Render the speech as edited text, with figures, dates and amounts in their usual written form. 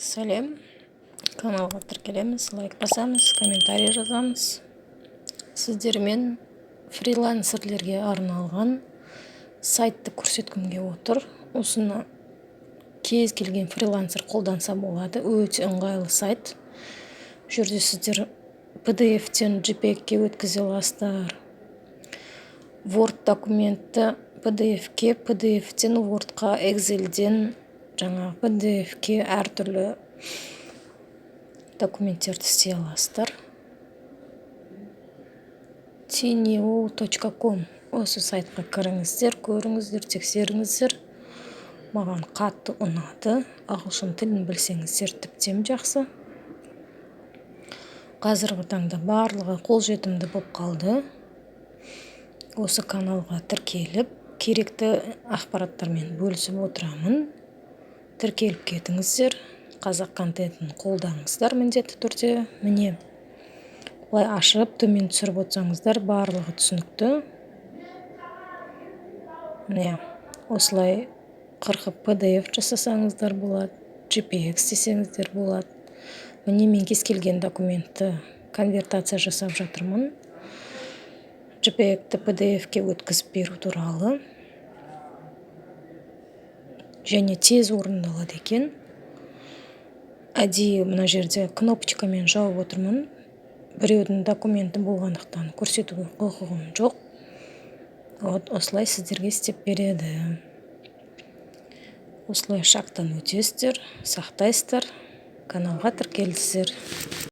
Сәлем, каналға тіркелеміз, лайк басамыз, комментарий жазамыз. Сіздермен фрилансерлерге арналған сайтты көрсеткімге отыр. Осыны кез келген фрилансер қолданса болады. Өте ыңғайлы сайт. Жүрде сіздер PDF-тен JPEG-ке өткізе аласыздар. Word документті PDF-ке, PDF-тен Word-қа, Excel-ден жаңағы PDF-ке әртүрлі документтерді істей аласыздар. tineo.com осы сайтқа кіріңіздер, көріңіздер, тексеріңіздер. Маған қатты ұнады. Ағылшын тілін білсеңіздер тіптен жақсы. Қазіргі таңда барлығы қолжетімді болып қалды. Осы каналға тіркеліп, керекті ақпараттармен бөлісіп отырамын. Тіркеліп кетіңіздер. Қазақ контентін қолданыңыздар міндетті түрде. Міне, былай ашып, төмен түсіріп отырсаңыздар, барлығы түсінікті. Міне, осылай қырқып PDF жасасаңыздар болады, JPEG істесеңіздер болады. Міне, мен кез келген документті конвертация жасап жатырмын. JPEG-ті PDF-ке өткізіп беру туралы. Және тез орындалады екен. Әдейі мына жерде кнопочкамен жауып отырмын. Біреудің документі болғандықтан көрсетуге құқығым жоқ. Осылай сіздерге істеп береді. Осылай шақтан өтесіздер, сақтайсыздар, каналға тіркелесіздер.